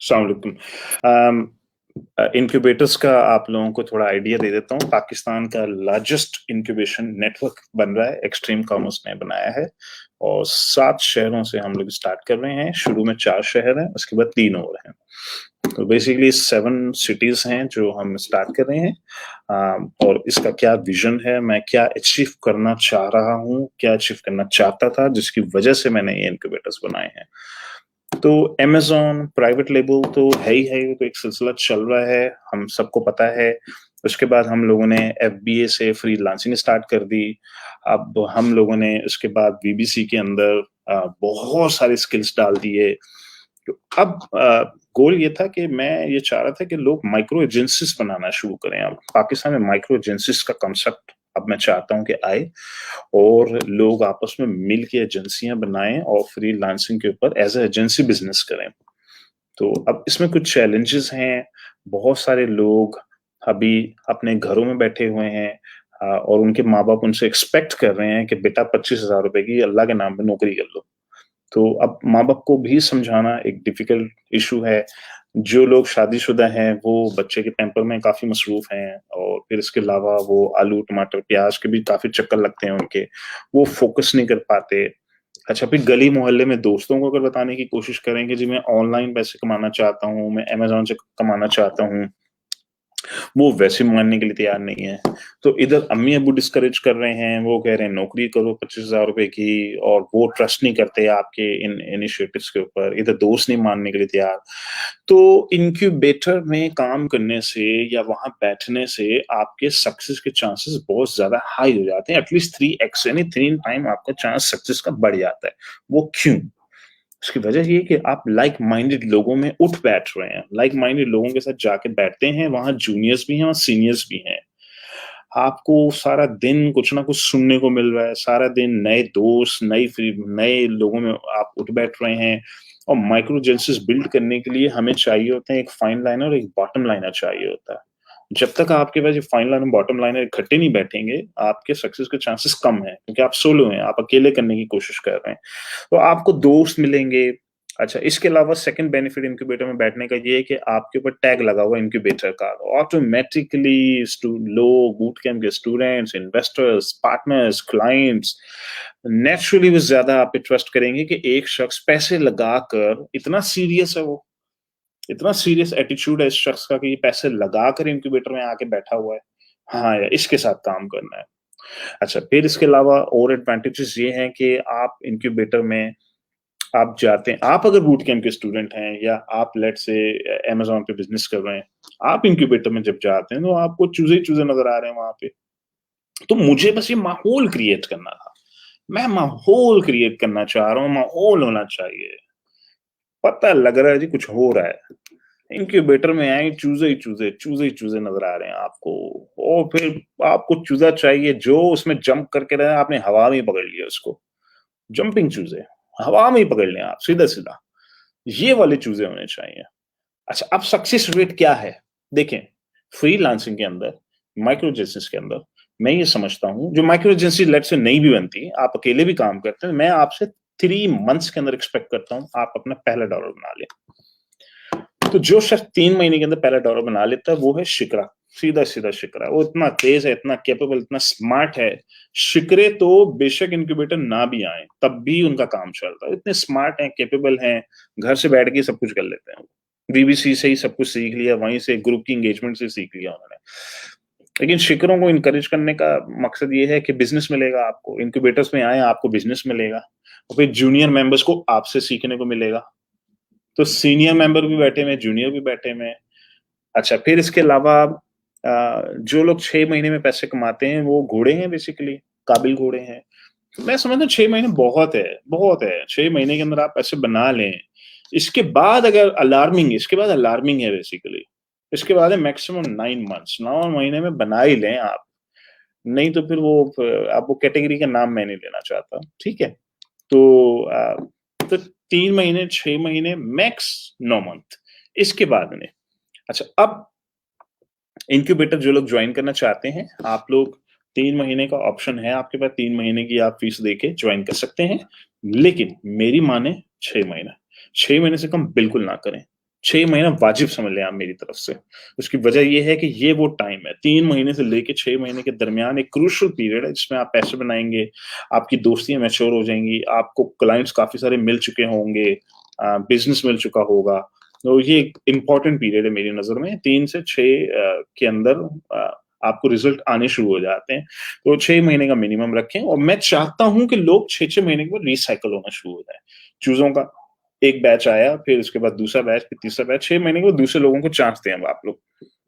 अस्सलाम वालेकुम। इंक्यूबेटर्स का आप लोगों को थोड़ा आइडिया दे देता हूँ। पाकिस्तान का लार्जेस्ट इंक्यूबेशन नेटवर्क बन रहा है, एक्सट्रीम कॉमर्स ने बनाया है और 7 शहरों से हम लोग स्टार्ट कर रहे हैं। शुरू में 4 शहर हैं, उसके बाद 3 और हैं। तो बेसिकली 7 सिटीज हैं जो हम स्टार्ट कर रहे हैं। और इसका क्या विजन है, मैं क्या अचीव करना चाह रहा हूँ, क्या अचीव करना चाहता था, जिसकी वजह से मैंने ये इंक्यूबेटर्स बनाए हैं। तो अमेज़न प्राइवेट लेबल तो है ही है, वो तो एक सिलसिला चल रहा है, हम सबको पता है। उसके बाद हम लोगों ने एफबीए से फ्रीलांसिंग स्टार्ट कर दी। अब हम लोगों ने उसके बाद बीबीसी के अंदर बहुत सारे स्किल्स डाल दिए। तो अब गोल ये था कि मैं ये चाह रहा था कि लोग माइक्रो एजेंसीज बनाना शुरू करें। अब पाकिस्तान में माइक्रो एजेंसीज का कंसेप्ट अब मैं चाहता हूं कि आए और लोग आपस में मिल के एजेंसियां बनाएं और फ्रीलांसिंग के ऊपर एज ए एजेंसी बिजनेस करें। तो अब इसमें कुछ चैलेंजेस हैं। बहुत सारे लोग अभी अपने घरों में बैठे हुए हैं और उनके माँ बाप उनसे एक्सपेक्ट कर रहे हैं कि बेटा 25,000 रुपए की अल्लाह के नाम पे नौकरी कर लो। तो अब माँ बाप को भी समझाना एक डिफिकल्ट इशू है। जो लोग शादीशुदा हैं वो बच्चे के पैम्पर में काफी मसरूफ हैं और फिर इसके अलावा वो आलू टमाटर प्याज के भी काफी चक्कर लगते हैं उनके, वो फोकस नहीं कर पाते। अच्छा, फिर गली मोहल्ले में दोस्तों को अगर बताने की कोशिश करें कि जी मैं ऑनलाइन पैसे कमाना चाहता हूँ, मैं अमेज़न से कमाना चाहता हूँ, वो वैसे मानने के लिए तैयार नहीं है। तो इधर अम्मी-अब्बू डिस्करेज कर रहे हैं, वो कह रहे हैं नौकरी करो 25,000 रुपए की और वो ट्रस्ट नहीं करते आपके इन इनिशिएटिव्स के ऊपर। इधर दोस्त नहीं मानने के लिए तैयार। तो इनक्यूबेटर में काम करने से या वहाँ बैठने से आपके सक्सेस के चांसेस बहुत ज़्यादा हाई हो जाते हैं। एटलीस्ट 3x यानी 3 टाइम आपका चांस सक्सेस का बढ़ जाता है। वो क्यों? उसकी वजह ये है कि आप लाइक माइंडेड लोगों में उठ बैठ रहे हैं, लाइक माइंडेड लोगों के साथ जाके बैठते हैं, वहां जूनियर्स भी हैं और सीनियर्स भी हैं। आपको सारा दिन कुछ ना कुछ सुनने को मिल रहा है, सारा दिन नए दोस्त, नए लोगों में आप उठ बैठ रहे हैं। और माइक्रो एजेंसीज बिल्ड करने के लिए हमें चाहिए होते हैं एक फाइन लाइनर और एक बॉटम लाइनर चाहिए होता है। जब तक आपके पास ये फाइन लाइन और बॉटम लाइनर इकट्ठे नहीं बैठेंगे, आपके सक्सेस के चांसेस कम है, क्योंकि आप सोलो हैं, आप अकेले करने की कोशिश कर रहे हैं। तो आपको दोस्त मिलेंगे। अच्छा, इसके अलावा सेकंड बेनिफिट इंक्यूबेटर में बैठने का ये है कि आपके ऊपर टैग लगा हुआ इंक्यूबेटर का, ऑटोमेटिकली लोग, बूट कैंप के students, investors, partners, clients naturally वो ज्यादा आप पे ट्रस्ट करेंगे कि एक शख्स पैसे लगाकर, इतना सीरियस है वो, इतना सीरियस एटीट्यूड है इस शख्स का कि ये पैसे लगाकर इंक्यूबेटर में आके बैठा हुआ है। हाँ यार, इसके साथ काम करना है। अच्छा, फिर इसके अलावा और एडवांटेजेस ये हैं कि आप इंक्यूबेटर में आप जाते हैं, आप अगर बूट कैंप के स्टूडेंट हैं या आप लेट से अमेज़न पे बिज़नेस कर रहे हैं, आप इंक्यूबेटर में जब जाते हैं तो आपको चूज़े ही चूज़े नज़र आ रहे हैं वहाँ पे। तो मुझे बस ये माहौल क्रिएट करना था। मैं माहौल क्रिएट करना चाह रहा हूँ, माहौल होना चाहिए। पता लग रहा है जी कुछ हो रहा है। इंक्यूबेटर में आए चूज़े ही चूज़े, चूज़े ही चूज़े नज़र आ रहे हैं आपको। और फिर आपको चूज़ा चाहिए जो उसमें जंप करके रहे, आपने हवा में ही पकड़ लिया उसको। जंपिंग चूज़े, हवा में ही पकड़ लें आप सीधा-सीधा। ये वाले चूज़े होने चाहिए। अच्छा, अब सक्सेस रेट क्या है? देखें, फ्रीलांसिंग के अंदर, माइक्रो एजेंसीज़ के अंदर, मैं ये समझता हूँ, जो माइक्रो एजेंसी लेट्स से नहीं भी बनती, आप अकेले भी काम करते हैं, मैं आपसे 3 मंथ्स के अंदर एक्सपेक्ट करता हूँ, आप अपना पहला डॉलर बना लें। तो जो शख्स 3 महीने के अंदर पहला डॉलर बना लेता है, वो है शिकरा। सीधा-सीधा शिकरा। वो इतना तेज़ है, इतना कैपेबल, इतना स्मार्ट है। शिकरे तो बेशक इंक्यूबेटर ना भी आएँ, तब भी उनका काम चलता है। इतने स्मार्ट हैं, कैपेबल हैं, घर से बैठ के ही सब कुछ कर लेते हैं वो। बीबीसी से ही सब कुछ सीख लिया, वहीं से ग्रुप की एंगेजमेंट से सीख लिया उन्होंने। लेकिन शिकरों को एनकरेज करने का मकसद ये है कि बिज़नेस मिलेगा आपको। इंक्यूबेटर्स में आएँ, आपको बिज़नेस मिलेगा। और फिर जूनियर मेंबर्स को आपसे सीखने को मिलेगा। तो सीनियर मेंबर भी बैठे हुए हैं, जूनियर भी बैठे हुए हैं। अच्छा, फिर इसके अलावा जो लोग 6 महीने में पैसे कमाते हैं, वो घोड़े हैं बेसिकली, काबिल घोड़े हैं। तो मैं समझता हूँ 6 महीने बहुत है, बहुत है। 6 महीने के अंदर आप पैसे बना लें। इसके बाद अलार्मिंग है बेसिकली। इसके बाद है मैक्सिमम 9 मंथ्स, 9 महीने में बना ही लें आप। नहीं तो फिर वो अब वो कैटेगरी का नाम मैं नहीं लेना चाहता, ठीक है? तो 3 महीने, 6 महीने, मैक्स 9 मंथ, इसके बाद नहीं। अच्छा, अब इंक्यूबेटर जो लोग जॉइन करना चाहते हैं, आप लोग 3 महीने का ऑप्शन है आपके पास, 3 महीने की आप फीस देके जॉइन कर सकते हैं। लेकिन मेरी माने 6 महीना, 6 महीने से कम बिल्कुल ना करें। 6 महीना वाजिब समझ लें आप मेरी तरफ से। उसकी वजह ये है कि ये वो टाइम है, 3 महीने से लेके 6 महीने के दरमियान एक क्रूशियल पीरियड है जिसमें आप पैसे बनाएँगे, आपकी दोस्तियाँ मैच्योर हो जाएँगी, आपको क्लाइंट्स काफ़ी सारे मिल चुके होंगे, बिज़नेस मिल चुका होगा। तो ये एक इम्पोर्टेंट पीरियड है मेरी नज़र में, 3 से 6 के अंदर आपको रिज़ल्ट आने शुरू हो जाते हैं। तो 6 महीने का मिनिमम रखें और मैं चाहता हूँ कि लोग 6-6 महीने के बाद रिसाइकिल होना शुरू हो जाएँ। चीज़ों का एक बैच आया, फिर उसके बाद दूसरा बैच, फिर तीसरा बैच, 6 महीने के बाद दूसरे लोगों को चांस दें अब आप लोग।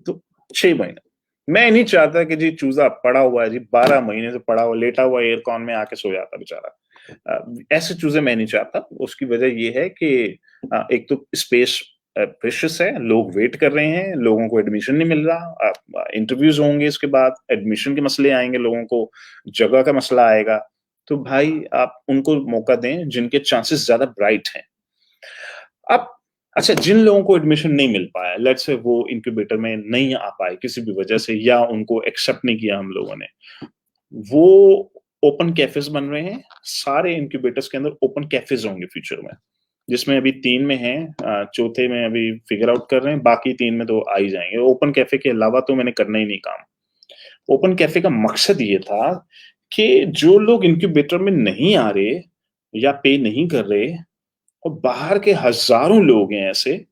तो 6 महीने। मैं नहीं चाहता कि जी चूज़ा पड़ा हुआ है जी, 12 महीने से पड़ा हुआ, लेटा हुआ एयरकॉन में आके सो जाता बेचारा। ऐसे चूज़े मैं नहीं चाहता। उसकी वजह ये है कि एक तो स्पेस प्रेशियस है, लोग वेट कर रहे हैं, लोगों को एडमिशन नहीं मिल रहा। इंटरव्यूज़ होंगे इसके बाद, एडमिशन के मसले आएँगे लोगों को, जगह का मसला आएगा। तो भाई आप उनको मौका दें जिनके चांसेस ज़्यादा ब्राइट हैं। अब अच्छा जिन लोगों को एडमिशन नहीं मिल पाया, लेट्स से वो इंक्यूबेटर में नहीं आ पाए किसी भी वजह से या उनको एक्सेप्ट नहीं किया हम लोगों ने, वो ओपन कैफेज़ बन रहे हैं। सारे इंक्यूबेटर्स के अंदर ओपन कैफेज़ होंगे फ्यूचर में, जिसमें अभी 3 में हैं, चौथे में अभी फिगर आउट कर रहे हैं, बाकी 3 में तो आ ही जाएँगे। ओपन कैफे के अलावा तो मैंने करना ही नहीं काम। ओपन कैफे का मकसद ये था कि जो लोग इंक्यूबेटर में नहीं आ रहे या पे नहीं कर रहे और बाहर के हज़ारों लोग हैं ऐसे,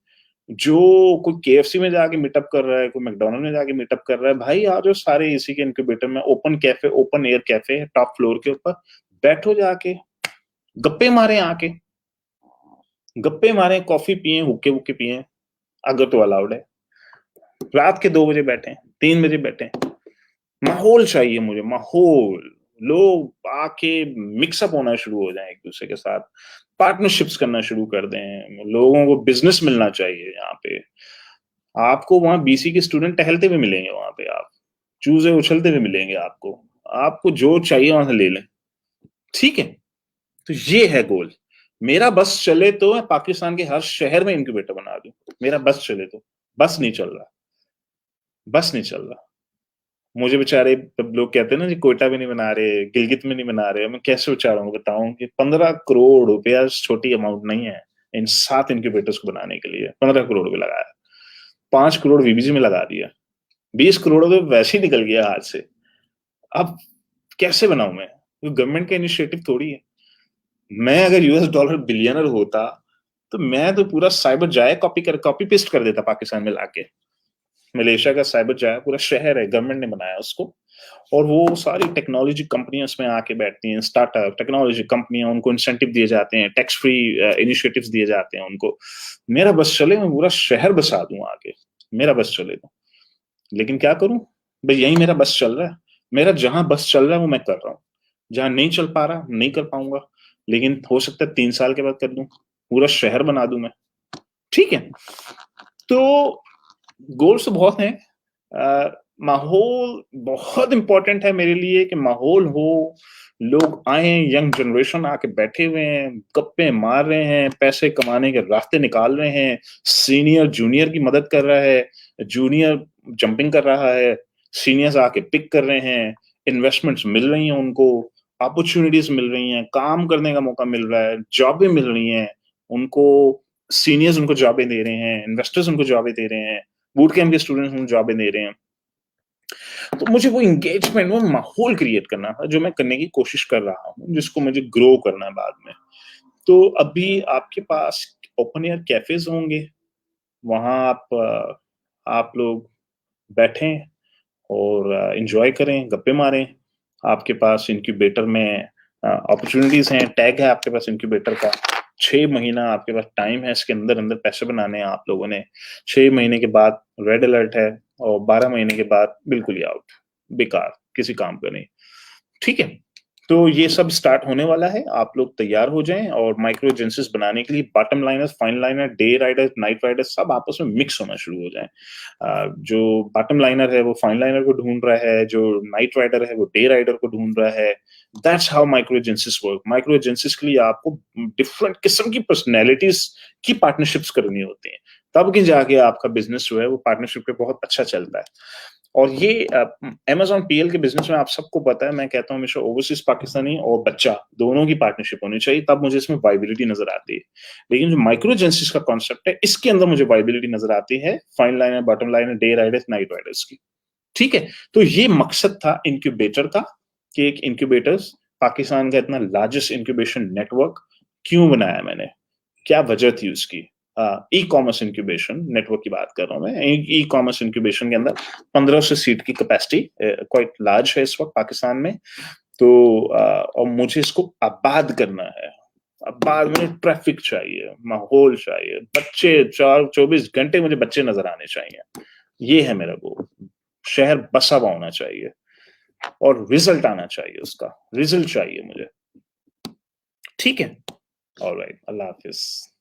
जो कोई केएफसी में जाके मीटअप कर रहा है, कोई मैकडॉनल्ड में जाके मीटअप कर रहा है, भाई आ जाओ सारे इसी के इंक्यूबेटर में, open cafe, open air cafe है टॉप फ्लोर के ऊपर, बैठो जाके, गप्पे मारें आके, गप्पे मारें, कॉफ़ी पिएँ, हुक्के-वुक्के पिएँ, अगर तो अलाउड है। रात के 2 बजे बैठें, 3 बजे बैठें। माहौल चाहिए मुझे, माहौल। लोग आके मिक्स अप होना शुरू हो जाएँ एक-दूसरे के साथ, पार्टनरशिप्स करना शुरू कर दें, लोगों को बिज़नेस मिलना चाहिए यहाँ पे। आपको वहाँ बीसी के स्टूडेंट टहलते हुए मिलेंगे वहाँ पे आप, चूज़े उछलते हुए मिलेंगे आपको। आपको जो चाहिए वहाँ से ले लें, ठीक है? तो ये है गोल। मेरा बस चले तो मैं पाकिस्तान के हर शहर में इनक्यूबेटर बना दूँ, मेरा बस चले तो। बस नहीं चल रहा, बस नहीं चल रहा। मुझे बेचारे तब लोग कहते हैं ना जी कोयटा में नहीं बना रहे, गिलगित में नहीं बना रहे, मैं कैसे बेचारों को बताऊँ कि 15 करोड़ रुपया छोटी अमाउंट नहीं है, इन 7 इनक्यूबेटर्स को बनाने के लिए, 15 करोड़ रुपए लगाया। 5 करोड़ वीबीजी में लगा दिया, 20 करोड़ तो वैसे ही निकल गया हाथ से। अब कैसे बनाऊँ मैं? ये गवर्नमेंट का इनिशिएटिव थोड़ी है। मैं अगर यूएस डॉलर बिलियनर होता, तो मैं तो पूरा साइबर जाया कॉपी पेस्ट कर देता पाकिस्तान में लाके। मलेशिया का साइबर जाया पूरा शहर है, गवर्नमेंट ने बनाया उसको और वो सारी टेक्नोलॉजी कंपनियाँ उसमें आके बैठती हैं, स्टार्टअप, टेक्नोलॉजी कंपनियाँ, उनको इंसेंटिव दिए जाते हैं, टैक्स फ्री इनिशिएटिव्स दिए जाते हैं उनको। मेरा बस चले, मैं पूरा शहर बसा दूँ आके, मेरा बस चले तो। लेकिन क्या करूँ? भई यही मेरा बस चल रहा है। मेरा जहाँ बस चल रहा है वो मैं कर रहा हूँ। जहाँ नहीं चल पा रहा, नहीं कर पाऊँगा। लेकिन हो सकता है 3 साल के बाद कर दूँ। पूरा शहर बना दूँ मैं। ठीक है? तो गोल्स तो बहुत हैं। माहौल बहुत इम्पोर्टेंट है मेरे लिए कि माहौल हो, लोग आएँ, यंग जनरेशन आके बैठे हुए हैं, गप्पे मार रहे हैं, पैसे कमाने के रास्ते निकाल रहे हैं, सीनियर जूनियर की मदद कर रहा है, जूनियर जंपिंग कर रहा है, सीनियर्स आके पिक कर रहे हैं, इन्वेस्टमेंट्स मिल रही हैं उनको, अपॉर्च्युनिटीज़ मिल रही हैं, काम करने का मौका मिल रहा है, जॉबें मिल रही हैं, उनको सीनियर्स उनको जॉबें दे रहे हैं, इन्वेस्टर्स उनको जॉबें दे रहे हैं, बूट कैंप के स्टूडेंट्स उनको जॉबें दे रहे हैं। तो मुझे वो एंगेजमेंट, वो माहौल क्रिएट करना था, जो मैं करने की कोशिश कर रहा हूँ, जिसको मुझे ग्रो करना है बाद में। तो अभी आपके पास ओपन एयर कैफ़ेज़ होंगे, वहाँ आप लोग बैठें और एन्जॉय करें, गप्पे मारें। आपके पास इनक्यूबेटर में अपॉर्च्युनिटीज़ हैं, टैग है आपके पास इनक्यूबेटर का। 6 महीना आपके पास टाइम है, इसके अंदर-अंदर पैसे बनाने हैं आप लोगों ने। 6 महीने के बाद रेड अलर्ट है और 12 महीने के बाद बिल्कुल ही आउट, बेकार, किसी काम का नहीं। ठीक है? तो ये सब स्टार्ट होने वाला है, आप लोग तैयार हो जाएँ और माइक्रो एजेंसीज़ बनाने के लिए bottom liners, fine liner, day Riders, night Riders सब आपस में मिक्स होना शुरू हो जाएँ। जो बॉटम लाइनर है वो फाइन लाइनर को ढूँढ रहा है, जो नाइट राइडर है वो डे राइडर को ढूँढ रहा है। That's how micro agencies work. Micro agencies के लिए आपको डिफरेंट किस्म की पर्सनैलिटीज़ की पार्टनरशिप्स करनी होती हैं। तब के जाके आपका बिज़नेस जो है वो पार्टनरशिप पे बहुत अच्छा चलता है। और ये Amazon PL के बिजनेस में आप सबको पता है, मैं कहता हूँ हमेशा ओवरसीज पाकिस्तानी और बच्चा दोनों की पार्टनरशिप होनी चाहिए, तब मुझे इसमें वाइबिलिटी नजर आती है। लेकिन जो माइक्रो एजेंसीज का कॉन्सेप्ट है, इसके अंदर मुझे वाइबिलिटी नजर आती है फाइन लाइन है, बॉटम लाइन है, डे राइडर्स, नाइट राइडर्स की। ठीक है, तो ये मकसद था इंक्यूबेटर का कि एक इंक्यूबेटर्स, पाकिस्तान का इतना लार्जेस्ट इंक्यूबेशन नेटवर्क क्यों बनाया मैंने, क्या वजह थी उसकी। ई कॉमर्स इंक्यूबेशन नेटवर्क की बात कर रहा हूं मैं। ई कॉमर्स इंक्यूबेशन के अंदर 1500 सीट की कैपेसिटी क्वाइट लार्ज है इस वक्त पाकिस्तान में। तो और मुझे इसको आबाद करना है। आबाद में ट्रैफिक चाहिए, माहौल चाहिए, बच्चे 24 घंटे मुझे बच्चे नजर आने चाहिए। ये है मेरा गोल। शहर बसा हुआ होना चाहिए और रिजल्ट आना चाहिए, उसका रिजल्ट चाहिए मुझे। ठीक है, ऑलराइट, अल्लाह हाफिज।